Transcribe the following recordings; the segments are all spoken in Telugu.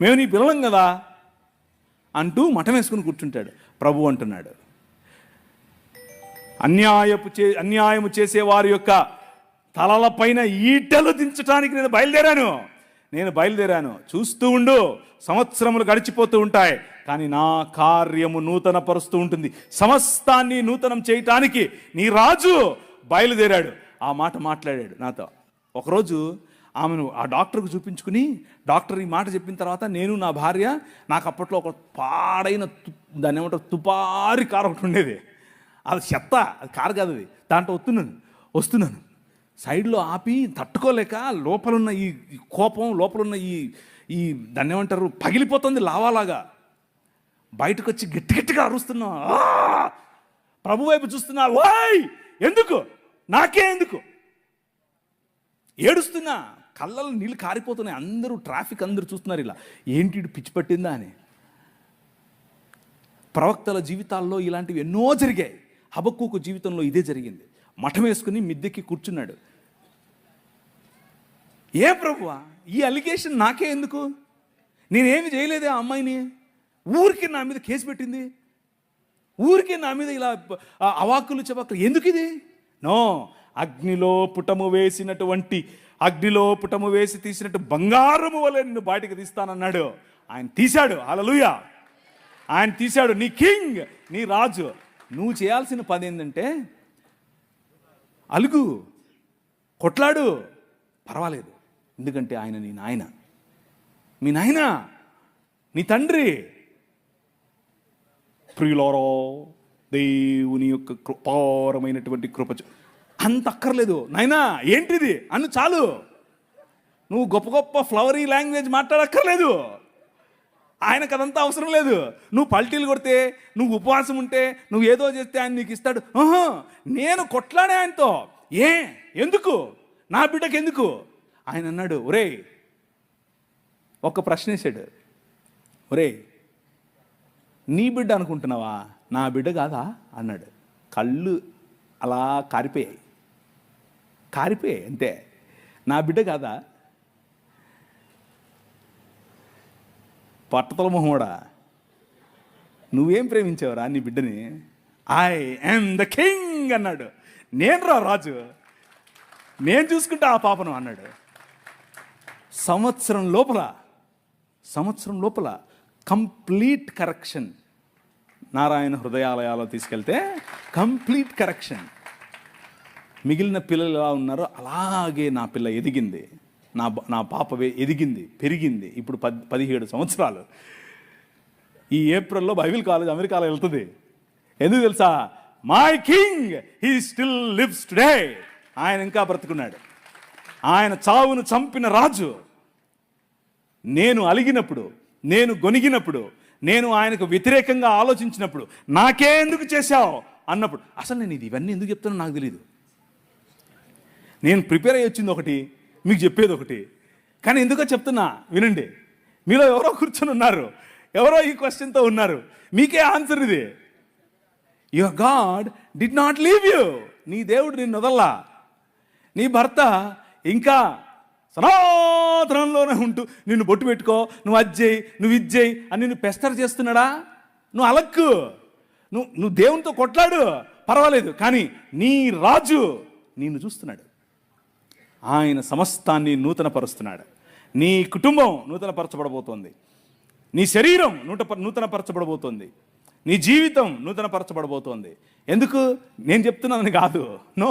మేము నీ పిల్లలం కదా అంటూ మఠం వేసుకుని కూర్చుంటాడు. ప్రభు అంటున్నాడు, అన్యాయము చేసే వారి యొక్క తలలపైన ఈటలు దించడానికి నేను బయలుదేరాను. చూస్తూ ఉండు, సంవత్సరములు గడిచిపోతూ ఉంటాయి, కానీ నా కార్యము నూతన పరుస్తూ ఉంటుంది. సమస్తాన్ని నూతనం చేయటానికి నీ రాజు బయలుదేరాడు. ఆ మాట మాట్లాడాడు నాతో. ఒకరోజు ఆమెను ఆ డాక్టర్కు చూపించుకుని, డాక్టర్ ఈ మాట చెప్పిన తర్వాత నేను నా భార్య, నాకు అప్పట్లో ఒక పాడైన దాన్ని ఏమంటారు తుపారి కారు ఒకటి ఉండేది. అది చెత్త, అది కారు కాదు, అది దాంట్లో వస్తున్నాను సైడ్లో ఆపి తట్టుకోలేక లోపలున్న ఈ కోపం, లోపలున్న ఈ దాన్ని ఏమంటారు పగిలిపోతుంది లావాలాగా. బయటకు వచ్చి గట్టిగా అరుస్తున్నా, ప్రభు వైపు చూస్తున్నా. ఓయ్ ఎందుకు, నాకే ఎందుకు ఏడుస్తున్నా, కళ్ళలో నీళ్ళు కారిపోతున్నాయి. అందరూ ట్రాఫిక్ అందరూ చూస్తున్నారు, ఇలా ఏంటి పిచ్చి పట్టిందా అని. ప్రవక్తల జీవితాల్లో ఇలాంటివి ఎన్నో జరిగాయి. హబక్కూకు జీవితంలో ఇదే జరిగింది. మఠం వేసుకుని మిద్దెక్కి కూర్చున్నాడు. ఏ ప్రభువా, ఈ అలిగేషన్ నాకే ఎందుకు, నేనేమి చేయలేదే ఆ అమ్మాయిని, ఊరికి నా మీద కేసు పెట్టింది, ఊరికి నా మీద ఇలా అవాకులు చవాకులు, ఎందుకు ఇది? నో, అగ్నిలో పుటము వేసి తీసినట్టు బంగారము వలె నిన్ను బయటకు తీస్తానన్నాడు. ఆయన తీశాడు. హల్లెలూయా, ఆయన తీశాడు. నీ కింగ్, నీ రాజు. నువ్వు చేయాల్సిన పని ఏంటంటే అలుగు, కొట్లాడు, పర్వాలేదు. ఎందుకంటే ఆయన నీ నాయన, మీ నాయన, నీ తండ్రి. ప్రియులారా, దేవుని యొక్క కృపారమైనటువంటి కృప అంత అక్కర్లేదు. నాయనా ఏంటిది అన్ను చాలు. నువ్వు గొప్ప గొప్ప ఫ్లవరీ లాంగ్వేజ్ మాట్లాడక్కర్లేదు. ఆయనకు అదంతా అవసరం లేదు. నువ్వు పల్టీలు కొడితే, నువ్వు ఉపవాసం ఉంటే, నువ్వు ఏదో చేస్తే ఆయన నీకు ఇస్తాడు. నేను కొట్లాడే ఆయనతో. ఎందుకు, నా బిడ్డకి ఎందుకు? ఆయన అన్నాడు, ఒరే, ఒక ప్రశ్న వేసాడు. ఒరే, నీ బిడ్డ అనుకుంటున్నావా, నా బిడ్డ కాదా అన్నాడు. కళ్ళు అలా కారిపోయాయి అంతే. నా బిడ్డ కాదా? పట్టతల మొహోడా, నువ్వేం ప్రేమించావురా నీ బిడ్డని? ఐ యామ్ ద కింగ్ అన్నాడు. నేను రాజు, నేను చూసుకుంటా ఆ పాపను అన్నాడు. సంవత్సరం లోపల కంప్లీట్ కరెక్షన్. నారాయణ హృదయాలయాలో తీసుకెళ్తే కంప్లీట్ కరెక్షన్. మిగిలిన పిల్లలు ఎలా ఉన్నారో అలాగే నా పిల్ల ఎదిగింది, నా పాప ఎదిగింది, పెరిగింది. ఇప్పుడు 17 సంవత్సరాలు. ఈ ఏప్రిల్లో బైబిల్ కాలేజ్ అమెరికాలో వెళ్తుంది. ఎందుకు తెలుసా? My king he still lives today. ఆయన ఇంకా బ్రతుకున్నాడు. ఆయన చావును చంపిన రాజు. నేను అలిగినప్పుడు, నేను గొనిగినప్పుడు, నేను ఆయనకు వ్యతిరేకంగా ఆలోచించినప్పుడు, నాకే ఎందుకు చేశావు అన్నప్పుడు, అసలు నేను ఇవన్నీ ఎందుకు చెప్తానో నాకు తెలియదు. నేను ప్రిపేర్ అయ్యి వచ్చింది ఒకటి, మీకు చెప్పేది ఒకటి. కానీ ఎందుకో చెప్తున్నా వినండి. మీలో ఎవరో కూర్చొని ఉన్నారు, ఎవరో ఈ క్వశ్చన్తో ఉన్నారు. మీకే ఆన్సర్ ఇది. Your God did not leave you. నీ దేవుడు నిన్ను వదల్లా. నీ భర్త ఇంకా సనాతనంలోనే ఉంటూ నిన్ను బొట్టు పెట్టుకో, నువ్వు అజ్జేయి, నువ్వు ఇజ్జేయి అని నిన్ను పెస్టర్ చేస్తున్నాడా? నువ్వు అలక్కు, నువ్వు దేవునితో కొట్లాడు, పర్వాలేదు. కానీ నీ రాజు నిన్ను చూస్తున్నాడు. ఆయన సమస్తాన్ని నూతనపరుస్తున్నాడు. నీ కుటుంబం నూతనపరచబడబోతోంది, నీ శరీరం నూతనపరచబడబోతోంది, నీ జీవితం నూతనపరచబడబోతోంది. ఎందుకు నేను చెప్తున్నానని కాదు, నో,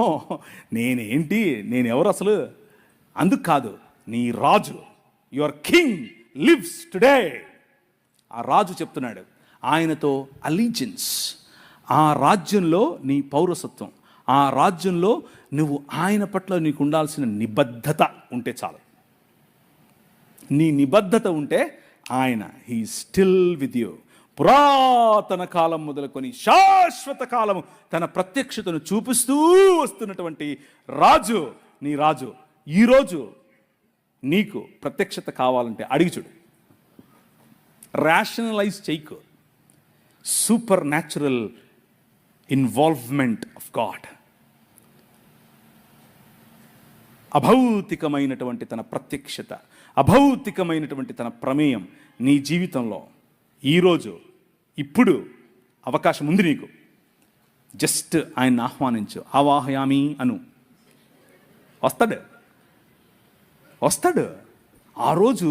నేనేంటి, నేనెవరు అసలు, అందుకు కాదు. నీ రాజు, యువర్ కింగ్ లివ్స్ టుడే. ఆ రాజు చెప్తున్నాడు. ఆయనతో అలీజియన్స్, ఆ రాజ్యంలో నీ పౌరసత్వం, ఆ రాజ్యంలో నువ్వు ఆయన పట్ల నీకు ఉండాల్సిన నిబద్ధత ఉంటే చాలు. నీ నిబద్ధత ఉంటే ఆయన హీ స్టిల్ విత్ యూ. పురాతన కాలం మొదలుకొని శాశ్వత కాలము తన ప్రత్యక్షతను చూపిస్తూ వస్తున్నటువంటి రాజు, నీ రాజు. ఈరోజు నీకు ప్రత్యక్షత కావాలంటే అడిగి చూడు. రేషనలైజ్ చేయకు. Supernatural involvement of God, అభౌతికమైనటువంటి తన ప్రత్యక్షత, అభౌతికమైనటువంటి తన ప్రమేయం నీ జీవితంలో ఈరోజు ఇప్పుడు అవకాశం ఉంది నీకు. జస్ట్ ఆయన్ని ఆహ్వానించు. ఆవాహయామి అను. వస్తాడు. ఆ రోజు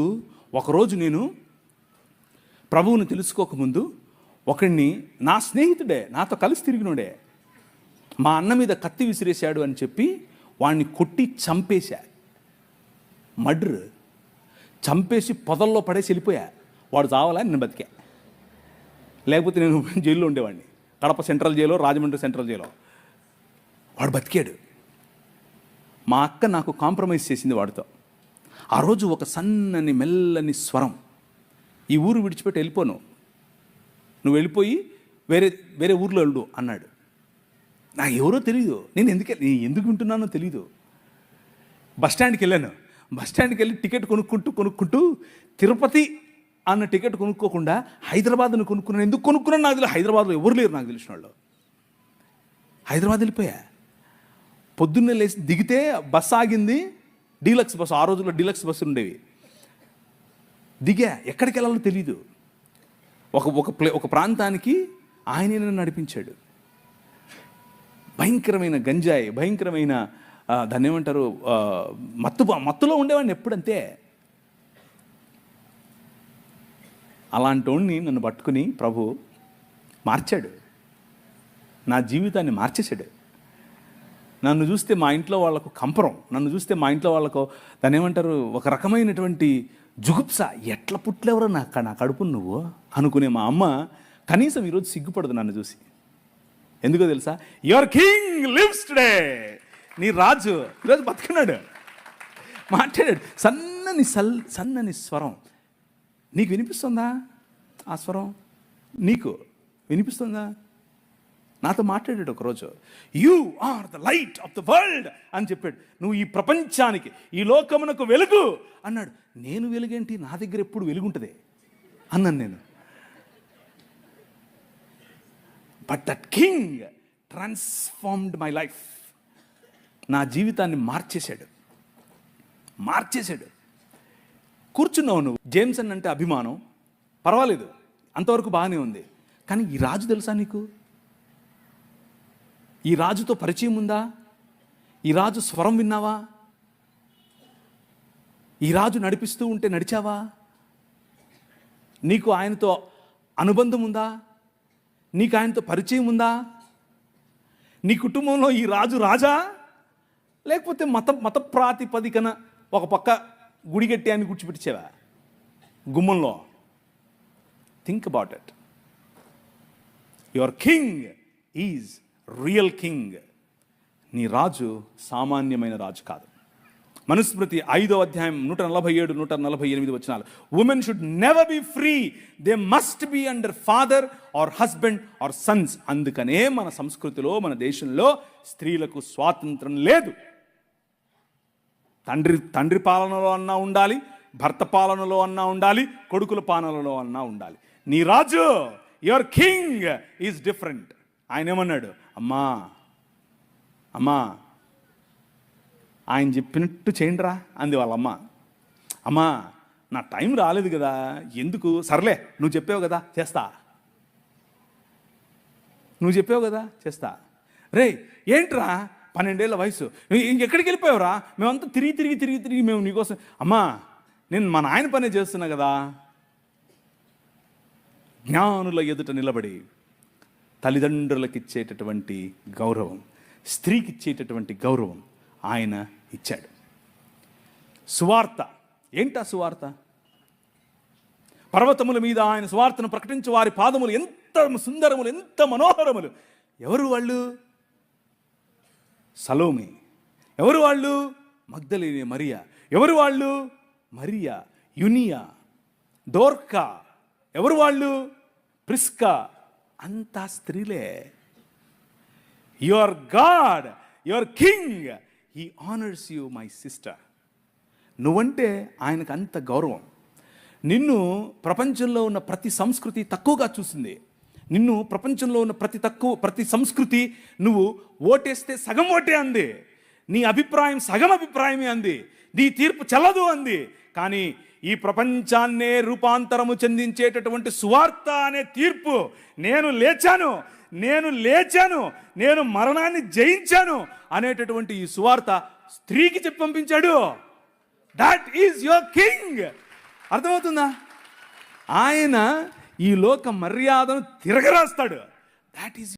ఒకరోజు నేను ప్రభువుని తెలుసుకోకముందు ఒకడిని, నా స్నేహితుడే, నాతో కలిసి తిరిగినోడే, మా అన్న మీద కత్తి విసిరేశాడు అని చెప్పి వాడిని కొట్టి చంపేశా. మర్డర్ చంపేసి పొదల్లో పడేసి వెళ్ళిపోయా. వాడు చావాలా, నేను బతికా. లేకపోతే నేను జైల్లో ఉండేవాడిని. Kadapa central Xylo, Rajahmundry central Xylo. వాడు బతికాడు. మా అక్క నాకు కాంప్రమైజ్ చేసింది వాడితో. ఆ రోజు ఒక సన్నని మెల్లని స్వరం, ఈ ఊరు విడిచిపెట్టి వెళ్ళిపోను, నువ్వు వెళ్ళిపోయి వేరే ఊర్లో వెళ్ళు అన్నాడు. నాకు ఎవరో తెలియదు, నేను ఎందుకు వింటున్నానో తెలీదు. బస్టాండ్కి వెళ్ళాను. బస్టాండ్కి వెళ్ళి టికెట్ కొనుక్కుంటూ తిరుపతి అన్న టికెట్ కొనుక్కోకుండా హైదరాబాద్ను కొనుక్కున్నాను. ఎందుకు కొనుక్కున్నాను నాకు తెలియదు. హైదరాబాద్లో ఎవరు లేరు నాకు తెలిసిన వాళ్ళు. హైదరాబాద్ వెళ్ళిపోయా. పొద్దున్నే లేచి దిగితే బస్సు ఆగింది, డీలక్స్ బస్సు. ఆ రోజుల్లో డీలక్స్ బస్సులు ఉండేవి. దిగా, ఎక్కడికి వెళ్ళాలో తెలీదు. ఒక ప్రాంతానికి ఆయనే నన్ను నడిపించాడు. భయంకరమైన గంజాయి, భయంకరమైన దాన్ని ఏమంటారు, మత్తులో ఉండేవాడిని ఎప్పుడంతే. అలాంటి వాడిని నన్ను పట్టుకుని ప్రభు మార్చాడు. నా జీవితాన్ని మార్చేశాడు. నన్ను చూస్తే మా ఇంట్లో వాళ్ళకు కంపరం, నన్ను చూస్తే మా ఇంట్లో వాళ్ళకు దాన్ని ఏమంటారు, ఒక రకమైనటువంటి జుగుప్స. ఎట్లా పుట్లేవరో నా కడుపు నువ్వు అనుకునే మా అమ్మ కనీసం ఈరోజు సిగ్గుపడదు నన్ను చూసి. ఎందుకో తెలుసా? Your king lives today. నీ రాజు ఈరోజు బతుకున్నాడు, మాట్లాడాడు. సన్నని స్వరం. నీకు వినిపిస్తుందా ఆ స్వరం? నీకు వినిపిస్తుందా? నాతో మాట్లాడాడు ఒకరోజు. You are the light of the world అని చెప్పాడు. నువ్వు ఈ ప్రపంచానికి, ఈ లోకమునకు వెలుగు అన్నాడు. నేను వెలుగేంటి, నా దగ్గర ఎప్పుడు వెలుగుంటుంది అన్నాను నేను. But that king transformed my life. నా జీవితాన్ని మార్చేశాడు. కూర్చున్నావు నువ్వు. జేమ్సన్ అంటే అభిమానం, పర్వాలేదు, అంతవరకు బాగానే ఉంది. కానీ ఈ రాజు తెలుసా నీకు? ఈ రాజుతో పరిచయం ఉందా? ఈ రాజు స్వరం విన్నావా? ఈ రాజు నడిపిస్తూ ఉంటే నడిచావా? నీకు ఆయనతో అనుబంధం ఉందా? నీకు ఆయనతో పరిచయం ఉందా? నీ కుటుంబంలో ఈ రాజు రాజా, లేకపోతే మత ప్రాతిపదికన ఒక పక్క గుడిగట్టి అని కూర్చోపెట్టించావా గుమ్మంలో? Think about it. Your king is real king. నీ రాజు సామాన్యమైన రాజు కాదు. మనుస్మృతి 5వ అధ్యాయం 147, 148 వచనాలు. Women should never be free, they must be under father or husband or sons. అందుకనే మన సంస్కృతిలో, మన దేశంలో స్త్రీలకు స్వాతంత్రం లేదు. తండ్రి పాలనలో అన్నా ఉండాలి, భర్త పాలనలో అన్నా ఉండాలి, కొడుకుల పాలనలో అన్నా ఉండాలి. నీ రాజు, యువర్ కింగ్ ఈజ్ డిఫరెంట్. ఆయన ఏమన్నాడు? అమ్మా ఆయన చెప్పినట్టు చేయండిరా అంది వాళ్ళమ్మ. అమ్మా నా టైం రాలేదు కదా, ఎందుకు, సర్లే నువ్వు చెప్పావు కదా చేస్తా. రే ఏంట్రా 12 ఏళ్ళ వయసు, ఎక్కడికి వెళ్ళిపోయావురా? మేమంతా తిరిగి మేము నీకోసం. అమ్మా నేను మా నాయన పనే చేస్తున్నా కదా. జ్ఞానుల ఎదుట నిలబడి తల్లిదండ్రులకు ఇచ్చేటటువంటి గౌరవం, స్త్రీకి ఇచ్చేటటువంటి గౌరవం ఆయన ఇచ్చాడు. సువార్త ఏంటా? సువార్త పర్వతముల మీద ఆయన సువార్తను ప్రకటించే వారి పాదములు ఎంత సుందరములు, ఎంత మనోహరములు. ఎవరు వాళ్ళు? సలోమి. ఎవరు వాళ్ళు? మగ్దలేనే మరియా. ఎవరు వాళ్ళు? మరియా, యునియా, దోర్కా. ఎవరు వాళ్ళు? ప్రిస్కా. అంతా స్త్రీలే. Your God, your king, he honours you my sister. నువ్వంటే ఆయనకు అంత గౌరవం. నిన్ను ప్రపంచంలో ఉన్న ప్రతి సంస్కృతి తక్కువగా చూసింది. నిన్ను ప్రపంచంలో ఉన్న ప్రతి సంస్కృతి నువ్వు ఓటేస్తే సగం ఓటే అంది, నీ అభిప్రాయం సగం అభిప్రాయమే అంది, నీ తీర్పు చెల్లదు అంది. కానీ ఈ ప్రపంచాన్నే రూపాంతరము చెందించేటటువంటి సువార్త అనే తీర్పు, నేను లేచాను, నేను మరణాన్ని జయించాను అనేటటువంటి ఈ సువార్త స్త్రీకి చెప్పి పంపించాడు. That is your king. అర్థమవుతుందా? ఆయన ఈ లోక మర్యాదను తిరగరాస్తాడు. That is